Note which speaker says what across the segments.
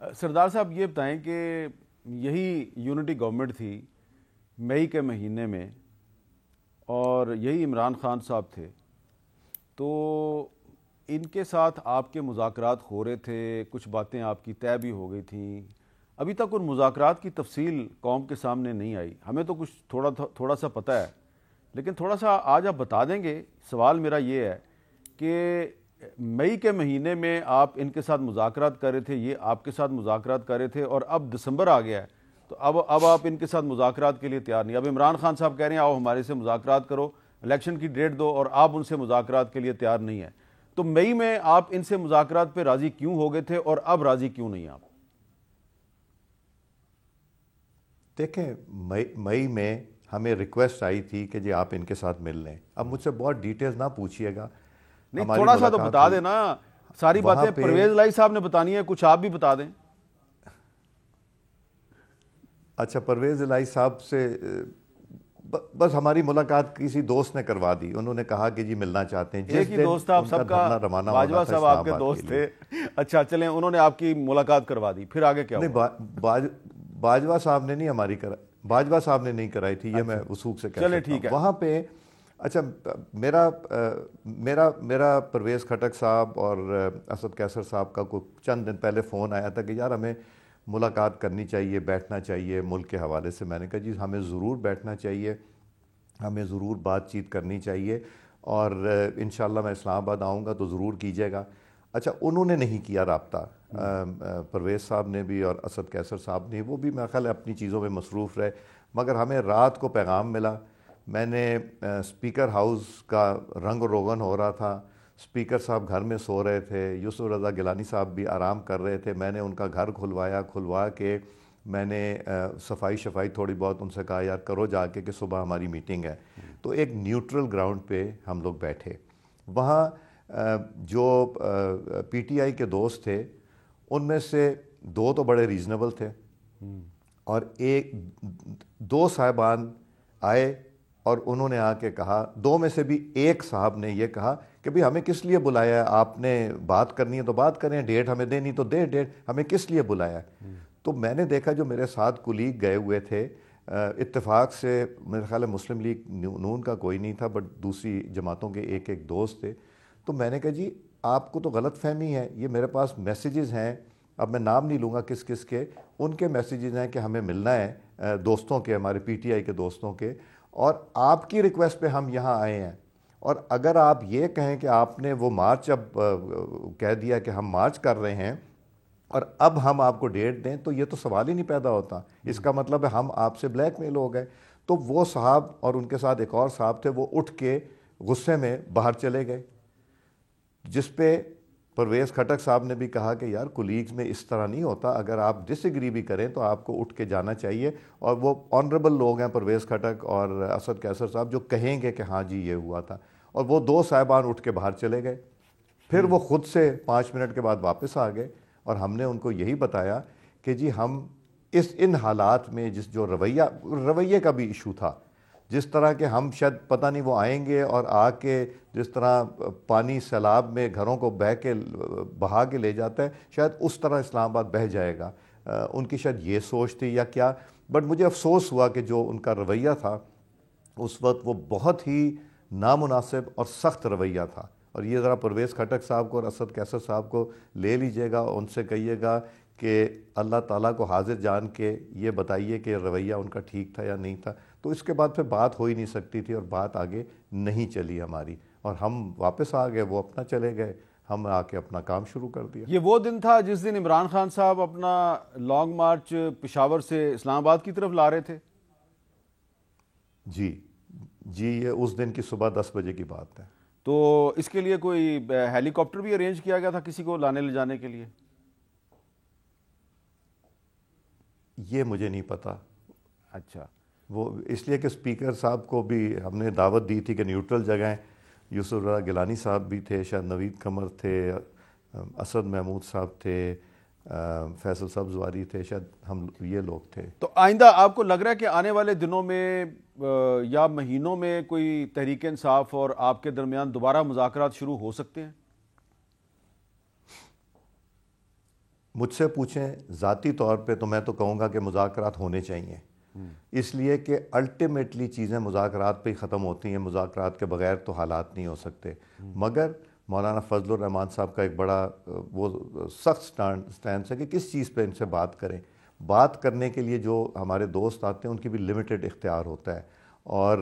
Speaker 1: سردار صاحب یہ بتائیں کہ یہی یونٹی گورنمنٹ تھی مئی کے مہینے میں اور یہی عمران خان صاحب تھے، تو ان کے ساتھ آپ کے مذاکرات ہو رہے تھے، کچھ باتیں آپ کی طے بھی ہو گئی تھیں، ابھی تک ان مذاکرات کی تفصیل قوم کے سامنے نہیں آئی. ہمیں تو کچھ تھوڑا سا پتہ ہے، لیکن تھوڑا سا آج آپ بتا دیں گے. سوال میرا یہ ہے کہ مئی کے مہینے میں آپ ان کے ساتھ مذاکرات کر رہے تھے، یہ آپ کے ساتھ مذاکرات کر رہے تھے، اور اب دسمبر آ گیا ہے تو اب آپ ان کے ساتھ مذاکرات کے لیے تیار نہیں. اب عمران خان صاحب کہہ رہے ہیں آؤ ہمارے سے مذاکرات کرو، الیکشن کی ڈیٹ دو، اور آپ ان سے مذاکرات کے لیے تیار نہیں ہیں. تو مئی میں آپ ان سے مذاکرات پہ راضی کیوں ہو گئے تھے اور اب راضی کیوں نہیں آپ؟
Speaker 2: دیکھیں، مئی میں ہمیں ریکویسٹ آئی تھی کہ جی آپ ان کے ساتھ مل لیں. اب مجھ سے بہت ڈیٹیلز نہ پوچھیے گا،
Speaker 1: نہیں تھوڑا سا تو بتا دیں نا، ساری باتیں پرویز الہی صاحب نے بتانی ہے، کچھ آپ بھی بتا دیں.
Speaker 2: اچھا، پرویز الہی صاحب سے بس ہماری ملاقات کسی دوست نے کروا دی. انہوں نے کہا کہ جی ملنا چاہتے ہیں.
Speaker 1: ایک ہی دوست تھا آپ سب کا، باجوہ صاحب آپ کے دوست تھے. اچھا چلیں، انہوں نے آپ کی ملاقات کروا دی، پھر آگے کیا ہوا؟
Speaker 2: نہیں، باجوہ صاحب نے نہیں ہماری باجوہ صاحب نے نہیں کرائی تھی، یہ میں وثوق سے کہہ سکتا ہوں. وہاں پہ اچھا میرا پرویز خٹک صاحب اور اسد کیسر صاحب کا کوئی چند دن پہلے فون آیا تھا کہ یار ہمیں ملاقات کرنی چاہیے، بیٹھنا چاہیے ملک کے حوالے سے. میں نے کہا جی ہمیں ضرور بیٹھنا چاہیے، ہمیں ضرور بات چیت کرنی چاہیے، اور انشاءاللہ میں اسلام آباد آؤں گا تو ضرور کیجیے گا. اچھا، انہوں نے نہیں کیا رابطہ، پرویز صاحب نے بھی اور اسد کیسر صاحب نے، وہ بھی میرا خیال ہے اپنی چیزوں میں مصروف رہے. مگر ہمیں رات کو پیغام ملا. میں نے اسپیکر ہاؤس کا رنگ و روغن ہو رہا تھا، اسپیکر صاحب گھر میں سو رہے تھے، یوسف رضا گیلانی صاحب بھی آرام کر رہے تھے. میں نے ان کا گھر کھلوا کے میں نے صفائی تھوڑی بہت ان سے کہا یار کرو جا کے کہ صبح ہماری میٹنگ ہے. تو ایک نیوٹرل گراؤنڈ پہ ہم لوگ بیٹھے. وہاں جو پی ٹی آئی کے دوست تھے ان میں سے دو تو بڑے ریزنیبل تھے، اور دو صاحبان آئے اور انہوں نے آ کے کہا، دو میں سے بھی ایک صاحب نے یہ کہا کہ بھئی ہمیں کس لیے بلایا ہے، آپ نے بات کرنی ہے تو بات کریں، ڈیٹ ہمیں دینی تو دے ڈیٹ، ہمیں کس لیے بلایا ہے. تو میں نے دیکھا جو میرے ساتھ کولیگ گئے ہوئے تھے، اتفاق سے میرے خیال ہے مسلم لیگ نون کا کوئی نہیں تھا، بٹ دوسری جماعتوں کے ایک دوست تھے. تو میں نے کہا جی آپ کو تو غلط فہمی ہے، یہ میرے پاس میسیجز ہیں، اب میں نام نہیں لوں گا کس کس کے، ان کے میسیجز ہیں کہ ہمیں ملنا ہے، دوستوں کے، ہمارے پی ٹی آئی کے دوستوں کے، اور آپ کی ریکویسٹ پہ ہم یہاں آئے ہیں. اور اگر آپ یہ کہیں کہ آپ نے وہ مارچ اب کہہ دیا کہ ہم مارچ کر رہے ہیں اور اب ہم آپ کو ڈیٹ دیں، تو یہ تو سوال ہی نہیں پیدا ہوتا. اس کا مطلب ہے ہم آپ سے بلیک میل ہو گئے. تو وہ صاحب اور ان کے ساتھ ایک اور صاحب تھے، وہ اٹھ کے غصے میں باہر چلے گئے، جس پہ پرویز خٹک صاحب نے بھی کہا کہ یار کولیگز میں اس طرح نہیں ہوتا، اگر آپ ڈس ایگری بھی کریں تو آپ کو اٹھ کے جانا چاہیے. اور وہ آنریبل لوگ ہیں پرویز خٹک اور اسد کیسر صاحب، جو کہیں گے کہ ہاں جی یہ ہوا تھا. اور وہ دو صاحبان اٹھ کے باہر چلے گئے. پھر وہ خود سے 5 منٹ کے بعد واپس آ گئے، اور ہم نے ان کو یہی بتایا کہ جی ہم ان حالات میں جو رویے کا بھی ایشو تھا، جس طرح کہ ہم شاید پتہ نہیں وہ آئیں گے اور آ کے جس طرح پانی سیلاب میں گھروں کو بہا کے لے جاتا ہے، شاید اس طرح اسلام آباد بہہ جائے گا. ان کی شاید یہ سوچ تھی یا کیا، بٹ مجھے افسوس ہوا کہ جو ان کا رویہ تھا اس وقت وہ بہت ہی نامناسب اور سخت رویہ تھا. اور یہ ذرا پرویز خٹک صاحب کو اور اسد کیسر صاحب کو لے لیجئے گا، ان سے کہیے گا کہ اللہ تعالیٰ کو حاضر جان کے یہ بتائیے کہ رویہ ان کا ٹھیک تھا یا نہیں تھا. تو اس کے بعد پھر بات ہو ہی نہیں سکتی تھی، اور بات آگے نہیں چلی ہماری، اور ہم واپس آ گئے، وہ اپنا چلے گئے، ہم آ کے اپنا کام شروع کر دیا.
Speaker 1: یہ وہ دن تھا جس دن عمران خان صاحب اپنا لانگ مارچ پشاور سے اسلام آباد کی طرف لا رہے تھے؟
Speaker 2: جی یہ اس دن کی صبح 10 بجے کی بات ہے.
Speaker 1: تو اس کے لیے کوئی ہیلی کاپٹر بھی ارینج کیا گیا تھا کسی کو لانے لے جانے کے لیے؟
Speaker 2: یہ مجھے نہیں پتا.
Speaker 1: اچھا،
Speaker 2: وہ اس لیے کہ اسپیکر صاحب کو بھی ہم نے دعوت دی تھی کہ نیوٹرل جگہیں، یوسف رضا گیلانی صاحب بھی تھے، شاید نوید قمر تھے، اسد محمود صاحب تھے، فیصل سبزواری تھے، شاید ہم یہ لوگ تھے.
Speaker 1: تو آئندہ آپ کو لگ رہا ہے کہ آنے والے دنوں میں یا مہینوں میں کوئی تحریک انصاف اور آپ کے درمیان دوبارہ مذاکرات شروع ہو سکتے ہیں؟
Speaker 2: مجھ سے پوچھیں ذاتی طور پہ تو میں تو کہوں گا کہ مذاکرات ہونے چاہیے، اس لیے کہ الٹیمیٹلی چیزیں مذاکرات پہ ہی ختم ہوتی ہیں، مذاکرات کے بغیر تو حالات نہیں ہو سکتے۔ مگر مولانا فضل الرحمان صاحب کا ایک بڑا وہ سخت سٹینس ہے کہ کس چیز پہ ان سے بات کریں۔ بات کرنے کے لیے جو ہمارے دوست آتے ہیں ان کی بھی لمیٹڈ اختیار ہوتا ہے، اور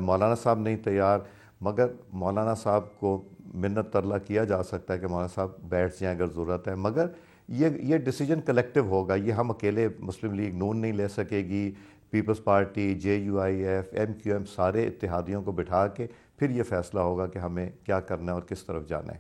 Speaker 2: مولانا صاحب نہیں تیار، مگر مولانا صاحب کو منت ترلا کیا جا سکتا ہے کہ مولانا صاحب بیٹھ جائیں اگر ضرورت ہے، مگر یہ ڈیسیجن کلیکٹیو ہوگا، یہ ہم اکیلے مسلم لیگ نون نہیں لے سکے گی، پیپلز پارٹی، JUIF، MQM، سارے اتحادیوں کو بٹھا کے پھر یہ فیصلہ ہوگا کہ ہمیں کیا کرنا ہے اور کس طرف جانا ہے۔